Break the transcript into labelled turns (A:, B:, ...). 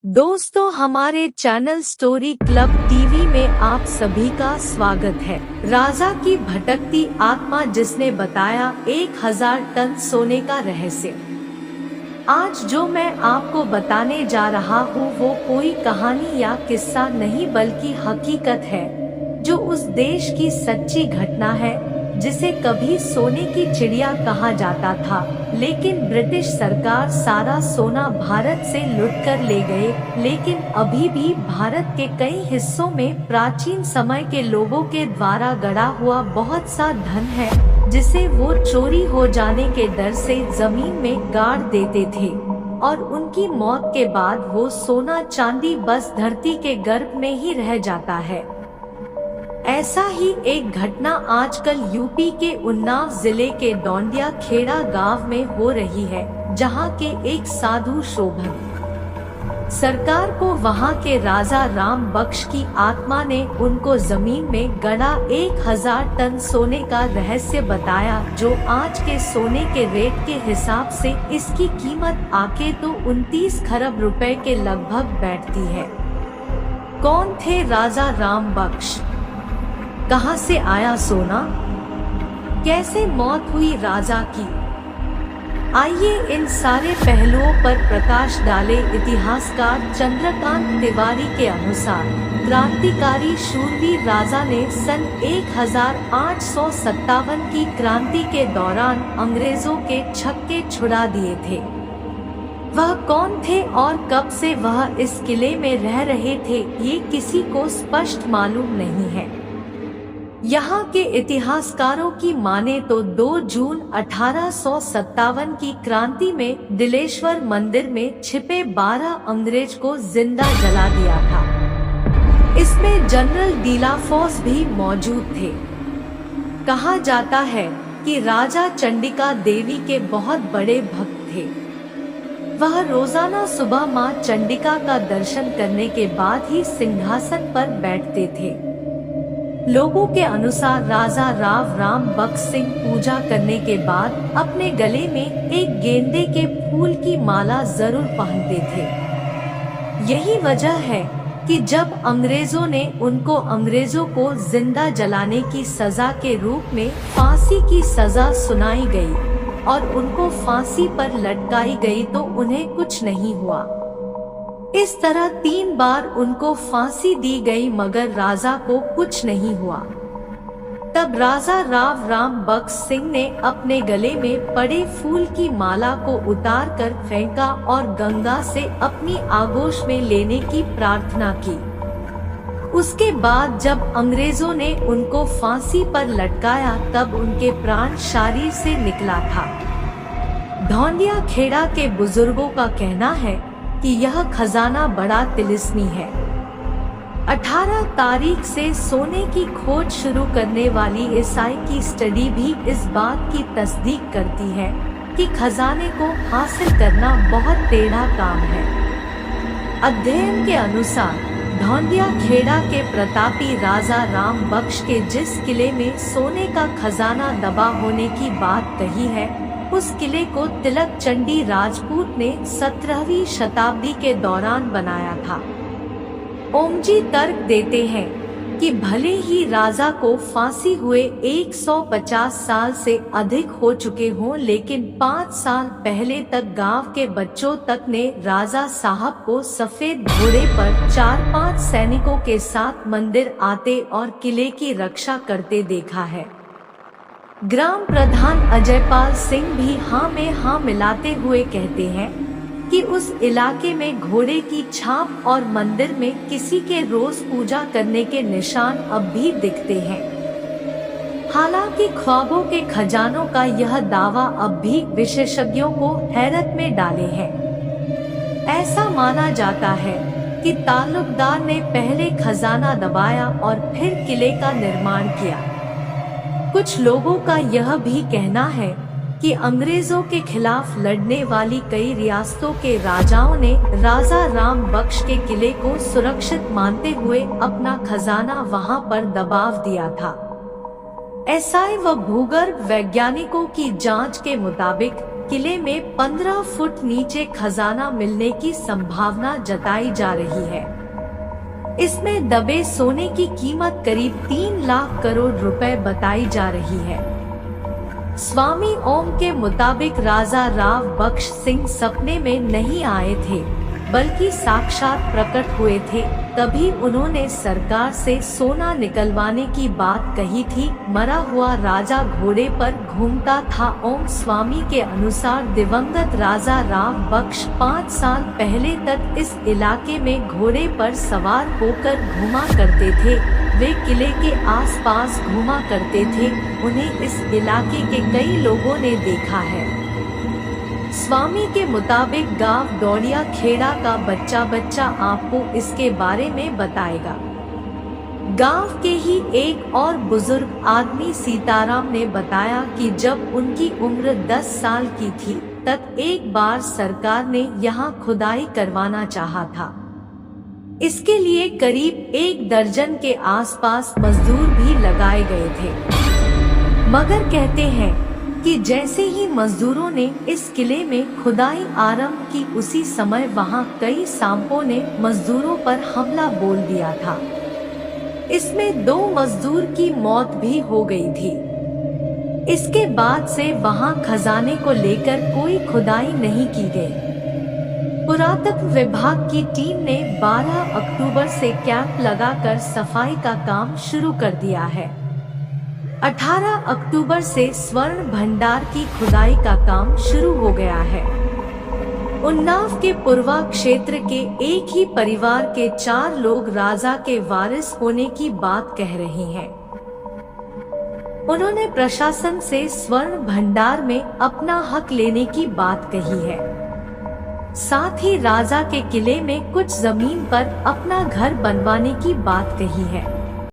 A: दोस्तों, हमारे channel story club TV में आप सभी का स्वागत है। राजा की भटकती आत्मा जिसने बताया 1000 टन सोने का रहस्य। आज जो मैं आपको बताने जा रहा हूँ वो कोई कहानी या किस्सा नहीं बल्कि हकीकत है, जो उस देश की सच्ची घटना है जिसे कभी सोने की चिड़िया कहा जाता था, लेकिन ब्रिटिश सरकार सारा सोना भारत से लूट कर ले गए। लेकिन अभी भी भारत के कई हिस्सों में प्राचीन समय के लोगों के द्वारा गड़ा हुआ बहुत सा धन है, जिसे वो चोरी हो जाने के डर से जमीन में गाड़ देते थे और उनकी मौत के बाद वो सोना चांदी बस धरती के गर्भ में ही रह जाता है। ऐसा ही एक घटना आजकल यूपी के उन्नाव जिले के डोंडिया खेड़ा गांव में हो रही है, जहां के एक साधु शोभन सरकार को वहां के राजा राम बख्श की आत्मा ने उनको जमीन में गड़ा 1000 टन सोने का रहस्य बताया, जो आज के सोने के रेट के हिसाब से इसकी कीमत आके तो 29 खरब रुपए के लगभग बैठती है। कौन थे राजा राम बख्श? कहां से आया सोना? कैसे मौत हुई राजा की? आइए इन सारे पहलुओं पर प्रकाश डाले। इतिहासकार चंद्रकांत तिवारी के अनुसार क्रांतिकारी शूरवीर राजा ने सन 1857 की क्रांति के दौरान अंग्रेजों के छक्के छुड़ा दिए थे। वह कौन थे और कब से वह इस किले में रह रहे थे, ये किसी को स्पष्ट मालूम नहीं है। यहाँ के इतिहासकारों की माने तो 2 जून 1857 की क्रांति में दिलेश्वर मंदिर में छिपे 12 अंग्रेज को जिंदा जला दिया था। इसमें जनरल डीलाफोर्स भी मौजूद थे। कहा जाता है कि राजा चंडिका देवी के बहुत बड़े भक्त थे। वह रोजाना सुबह मां चंडिका का दर्शन करने के बाद ही सिंहासन पर बैठते थे। लोगों के अनुसार राजा राम बख्श सिंह पूजा करने के बाद अपने गले में एक गेंदे के फूल की माला जरूर पहनते थे। यही वजह है कि जब अंग्रेजों को जिंदा जलाने की सजा के रूप में फांसी की सजा सुनाई गई और उनको फांसी पर लटकाई गई तो उन्हें कुछ नहीं हुआ। इस तरह 3 बार उनको फांसी दी गई मगर राजा को कुछ नहीं हुआ। तब राजा राम बख्श सिंह ने अपने गले में पड़े फूल की माला को उतार कर फेंका और गंगा से अपनी आगोश में लेने की प्रार्थना की। उसके बाद जब अंग्रेजों ने उनको फांसी पर लटकाया तब उनके प्राण शरीर से निकला था। डोंडिया खेड़ा के बुजुर्गों का कहना है कि यह खजाना बड़ा तिलिस्मी है। 18 तारीख से सोने की खोज शुरू करने वाली ईसाई की स्टडी भी इस बात की तस्दीक करती है कि खजाने को हासिल करना बहुत टेढ़ा काम है। अध्ययन के अनुसार डोंडिया खेड़ा के प्रतापी राजा राम बख्श के जिस किले में सोने का खजाना दबा होने की बात कही है, उस किले को तिलक चंडी राजपूत ने 17वीं शताब्दी के दौरान बनाया था। ओमजी तर्क देते हैं कि भले ही राजा को फांसी हुए 150 साल से अधिक हो चुके हों, लेकिन 5 साल पहले तक गांव के बच्चों तक ने राजा साहब को सफेद घोड़े पर 4-5 सैनिकों के साथ मंदिर आते और किले की रक्षा करते देखा है। ग्राम प्रधान अजयपाल सिंह भी हाँ में हाँ मिलाते हुए कहते हैं कि उस इलाके में घोड़े की छाप और मंदिर में किसी के रोज पूजा करने के निशान अब भी दिखते हैं। हालांकि ख्वाबों के खजानों का यह दावा अब भी विशेषज्ञों को हैरत में डाले हैं। ऐसा माना जाता है कि ताल्लुकदार ने पहले खजाना दबाया और फिर किले का निर्माण किया। कुछ लोगों का यह भी कहना है कि अंग्रेजों के खिलाफ लड़ने वाली कई रियासतों के राजाओं ने राजा राम बख्श के किले को सुरक्षित मानते हुए अपना खजाना वहां पर दबाव दिया था। एसआई व भूगर्भ वैज्ञानिकों की जांच के मुताबिक किले में 15 फुट नीचे खजाना मिलने की संभावना जताई जा रही है। इसमें दबे सोने की कीमत करीब 3 लाख करोड़ रुपए बताई जा रही है। स्वामी ओम के मुताबिक राजा राव बख्श सिंह सपने में नहीं आए थे, बल्कि साक्षात प्रकट हुए थे। तभी उन्होंने सरकार से सोना निकलवाने की बात कही थी। मरा हुआ राजा घोड़े पर घूमता था। ओम स्वामी के अनुसार दिवंगत राजा राव बख्श 5 साल पहले तक इस इलाके में घोड़े पर सवार होकर घूमा करते थे। वे किले के आसपास घूमा करते थे। उन्हें इस इलाके के कई लोगों ने देखा है। स्वामी के मुताबिक गांव डोलिया खेड़ा का बच्चा आपको इसके बारे में बताएगा। गांव के ही एक और बुजुर्ग आदमी सीताराम ने बताया कि जब उनकी उम्र 10 साल की थी, तब एक बार सरकार ने यहाँ खुदाई करवाना चाहा था। इसके लिए करीब 1 दर्जन के आसपास मजदूर भी लगाए गए थे, मगर कहते हैं कि जैसे ही मजदूरों ने इस किले में खुदाई आरंभ की, उसी समय वहां कई सांपों ने मजदूरों पर हमला बोल दिया था। इसमें 2 मजदूर की मौत भी हो गई थी। इसके बाद से वहां खजाने को लेकर कोई खुदाई नहीं की गई। पुरातत्व विभाग की टीम ने 12 अक्टूबर से कैंप लगाकर सफाई का काम शुरू कर दिया है। 18 अक्टूबर से स्वर्ण भंडार की खुदाई का काम शुरू हो गया है। उन्नाव के पूर्वा क्षेत्र के एक ही परिवार के 4 लोग राजा के वारिस होने की बात कह रहे हैं। उन्होंने प्रशासन से स्वर्ण भंडार में अपना हक लेने की बात कही है। साथ ही राजा के किले में कुछ जमीन पर अपना घर बनवाने की बात कही है।